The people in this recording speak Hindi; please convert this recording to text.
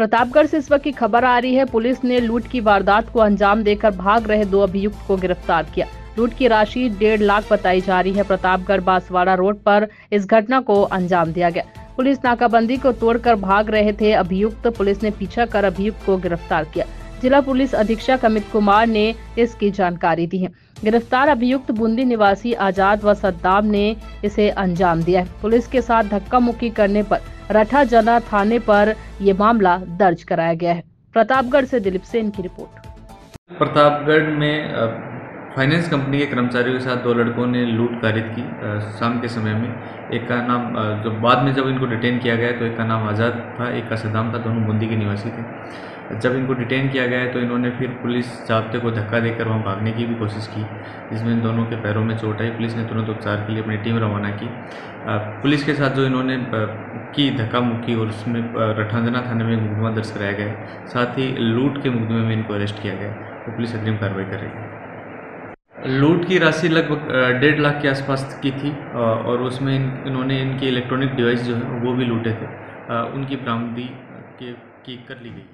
प्रतापगढ़ से इस वक्त की खबर आ रही है। पुलिस ने लूट की वारदात को अंजाम देकर भाग रहे 2 अभियुक्त को गिरफ्तार किया। लूट की राशि 1.5 लाख बताई जा रही है। प्रतापगढ़ बांसवाड़ा रोड पर इस घटना को अंजाम दिया गया। पुलिस नाकाबंदी को तोड़कर भाग रहे थे अभियुक्त। पुलिस ने पीछा कर अभियुक्त को गिरफ्तार किया। जिला पुलिस अधीक्षक अमित कुमार ने इसकी जानकारी दी है। गिरफ्तार अभियुक्त बूंदी निवासी आजाद व सद्दाम ने इसे अंजाम दिया है। पुलिस के साथ धक्का मुक्की करने पर रठा जना थाने पर यह मामला दर्ज कराया गया है। प्रतापगढ़ से दिलीप सेन की रिपोर्ट। प्रतापगढ़ में फाइनेंस कंपनी के कर्मचारियों के साथ 2 लड़कों ने लूट कारित की शाम के समय में। एक का नाम जो बाद में जब इनको डिटेन किया गया तो एक का नाम आज़ाद था, एक का सद्दाम था, दोनों बूंदी के निवासी थे। जब इनको डिटेन किया गया तो इन्होंने फिर पुलिस जाब्ते को धक्का देकर वहाँ भागने की भी कोशिश की, जिसमें इन दोनों के पैरों में चोट आई। पुलिस ने तुरंत उपचार के लिए अपनी टीम रवाना की। पुलिस के साथ जो इन्होंने की धक्का मुक्की और उसमें रठांजना थाने में मुकदमा दर्ज कराया गया। साथ ही लूट के मुकदमे में इनको अरेस्ट किया गया तो पुलिस अग्रिम कार्रवाई करेगी। लूट की राशि लगभग 1.5 लाख के आसपास की थी और उसमें इन्होंने इनके इलेक्ट्रॉनिक डिवाइस जो है वो भी लूटे थे। उनकी बरामदगी की कर ली गई।